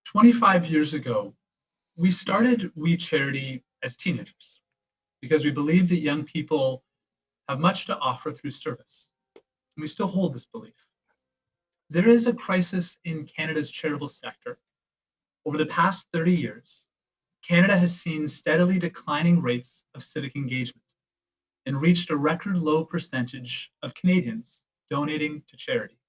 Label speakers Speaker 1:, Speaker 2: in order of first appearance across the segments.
Speaker 1: 25 years ago, we started We Charity as teenagers because we believe that young people have much to offer through service. And we still hold this belief. There is a crisis in Canada's charitable sector. Over the past 30 years, Canada has seen steadily declining rates of civic engagement and reached a record low percentage of Canadians donating to charity.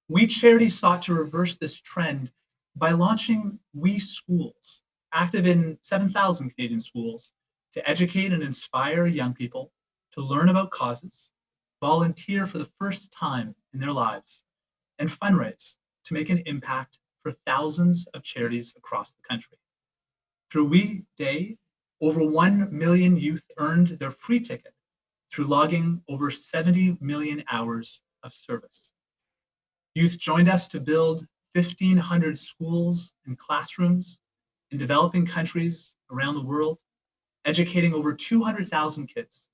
Speaker 1: We Charity sought to reverse this trend by launching We Schools, active in 7,000 Canadian schools, to educate and inspire young people to learn about causes, volunteer for the first time in their lives, and fundraise to make an impact for thousands of charities across the country. Through We Day, over 1 million youth earned their free ticket through logging over 70 million hours of service. Youth joined us to build 1,500 schools and classrooms in developing countries around the world, educating over 200,000 kids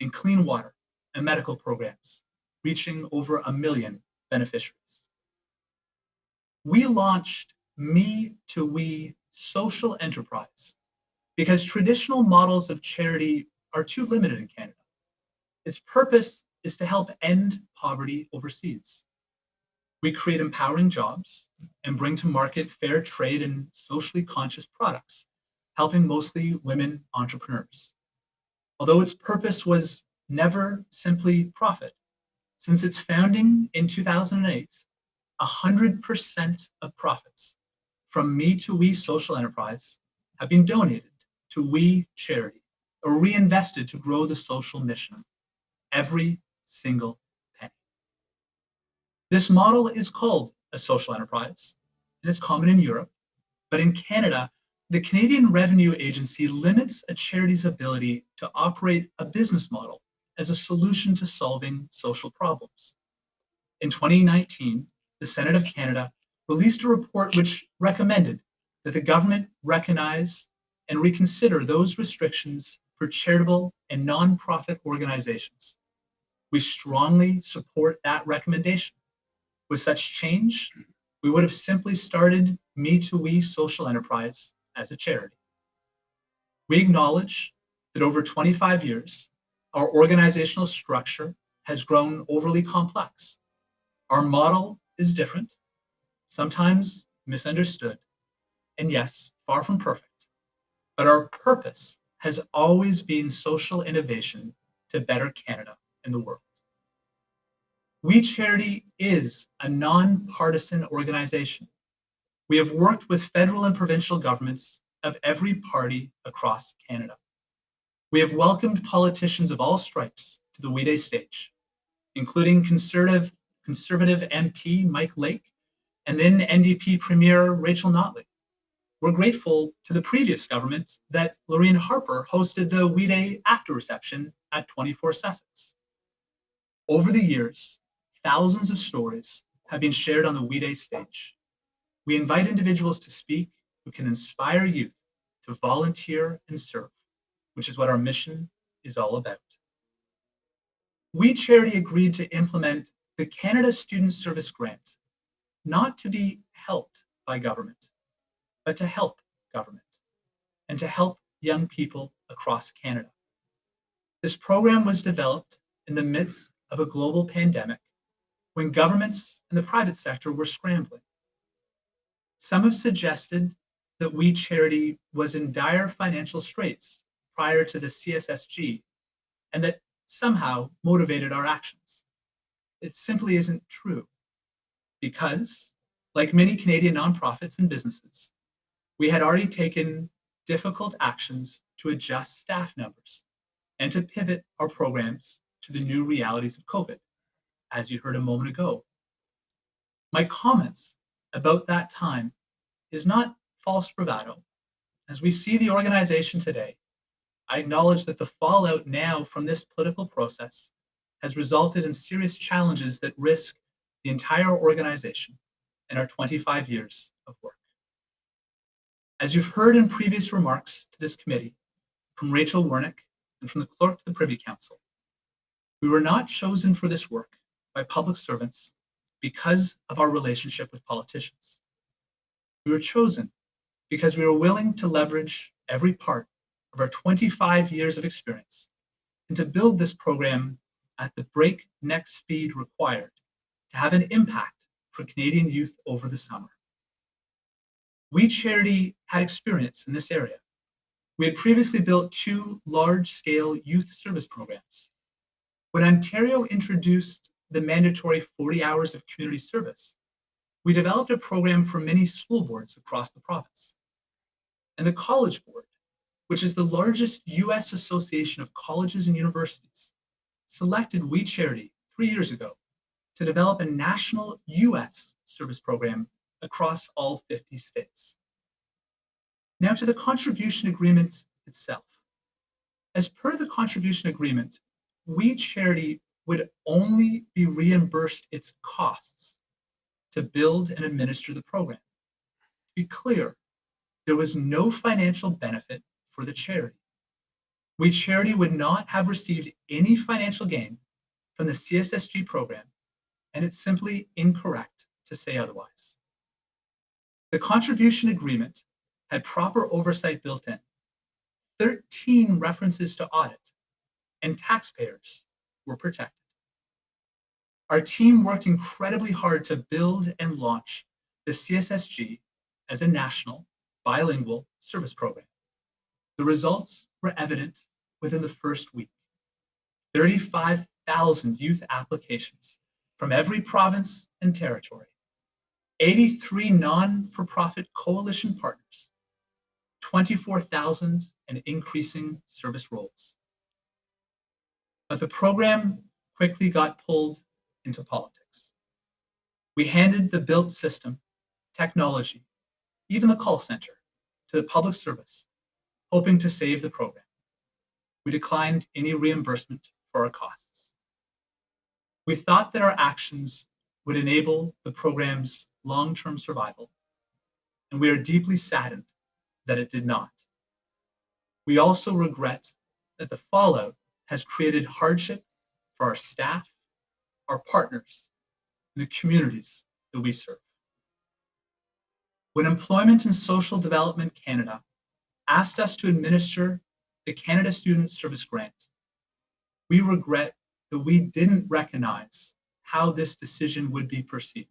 Speaker 1: in clean water and medical programs, reaching over 1 million beneficiaries. We launched Me to We social enterprise because traditional models of charity are too limited in Canada. Its purpose is to help end poverty overseas. We create empowering jobs and bring to market fair trade and socially conscious products, helping mostly women entrepreneurs. Although its purpose was never simply profit, since its founding in 2008, 100% of profits from Me to We social enterprise have been donated to We Charity or reinvested to grow the social mission. Every single penny. This model is called a social enterprise and is common in Europe, but in Canada, the Canadian Revenue Agency limits a charity's ability to operate a business model as a solution to solving social problems. In 2019, the Senate of Canada released a report which recommended that the government recognize and reconsider those restrictions for charitable and nonprofit organizations. We strongly support that recommendation. With such change, we would have simply started Me to We social enterprise as a charity. We acknowledge that over 25 years, our organizational structure has grown overly complex. Our model is different, sometimes misunderstood, and yes, far from perfect. But our purpose has always been social innovation to better Canada and the world. We Charity is a non-partisan organization. We have worked with federal and provincial governments of every party across Canada. We have welcomed politicians of all stripes to the We Day stage, including Conservative MP Mike Lake and then NDP Premier Rachel Notley. We're grateful to the previous government that Lorraine Harper hosted the We Day actor reception at 24 Sussex. Over the years, thousands of stories have been shared on the We Day stage. We invite individuals to speak who can inspire youth to volunteer and serve, which is what our mission is all about. We Charity agreed to implement the Canada Student Service Grant, not to be helped by government, but to help government and to help young people across Canada. This program was developed in the midst of a global pandemic when governments and the private sector were scrambling. Some have suggested that We Charity was in dire financial straits prior to the CSSG and that somehow motivated our actions. It simply isn't true because, like many Canadian nonprofits and businesses, we had already taken difficult actions to adjust staff numbers and to pivot our programs to the new realities of COVID, as you heard a moment ago. My comments about that time is not false bravado. As we see the organization today, I acknowledge that the fallout now from this political process has resulted in serious challenges that risk the entire organization and our 25 years of work. As you've heard in previous remarks to this committee, from Rachel Wernick and from the clerk to the Privy Council, we were not chosen for this work by public servants because of our relationship with politicians. We were chosen because we were willing to leverage every part of our 25 years of experience and to build this program at the breakneck speed required to have an impact for Canadian youth over the summer. We Charity had experience in this area. We had previously built 2 large-scale youth service programs. When Ontario introduced the mandatory 40 hours of community service, we developed a program for many school boards across the province. And the College Board, which is the largest US association of colleges and universities, selected We Charity 3 years ago to develop a national US service program across all 50 states. Now to the contribution agreement itself. As per the contribution agreement, We Charity would only be reimbursed its costs to build and administer the program. To be clear, there was no financial benefit for the charity. We Charity would not have received any financial gain from the CSSG program, and it's simply incorrect to say otherwise. The contribution agreement had proper oversight built in, 13 references to audit, and taxpayers were protected. Our team worked incredibly hard to build and launch the CSSG as a national bilingual service program. The results were evident within the first week. 35,000 youth applications from every province and territory, 83 non-for-profit coalition partners, 24,000 and increasing service roles. But the program quickly got pulled into politics. We handed the built system, technology, even the call center, to the public service, hoping to save the program. We declined any reimbursement for our costs. We thought that our actions would enable the program's long-term survival, and we are deeply saddened that it did not. We also regret that the fallout has created hardship for our staff, our partners, and the communities that we serve. When Employment and Social Development Canada asked us to administer the Canada Student Service Grant, we regret that we didn't recognize how this decision would be perceived.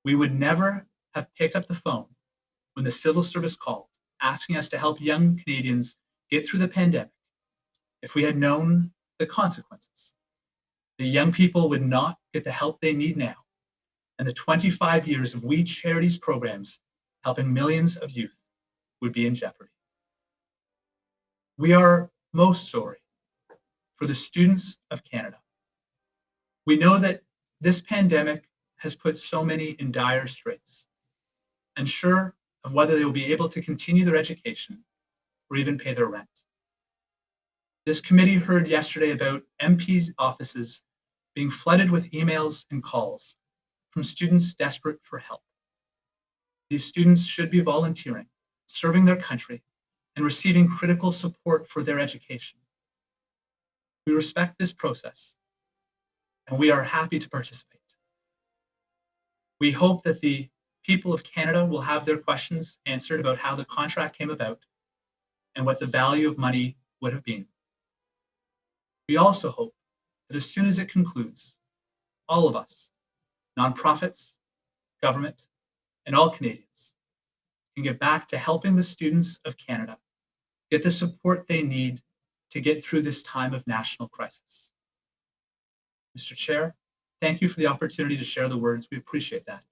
Speaker 1: We would never have picked up the phone when the civil service called, asking us to help young Canadians get through the pandemic if we had known the consequences. The young people would not get the help they need now, and the 25 years of We Charity's programs helping millions of youth would be in jeopardy. We are most sorry for the students of Canada. We know that this pandemic has put so many in dire straits, unsure of whether they will be able to continue their education or even pay their rent. This committee heard yesterday about MPs' offices being flooded with emails and calls from students desperate for help. These students should be volunteering, serving their country, and receiving critical support for their education. We respect this process, and we are happy to participate. We hope that the people of Canada will have their questions answered about how the contract came about and what the value of money would have been. We also hope that as soon as it concludes, all of us, nonprofits, government, and all Canadians can get back to helping the students of Canada get the support they need to get through this time of national crisis. Mr. Chair, thank you for the opportunity to share the words. We appreciate that.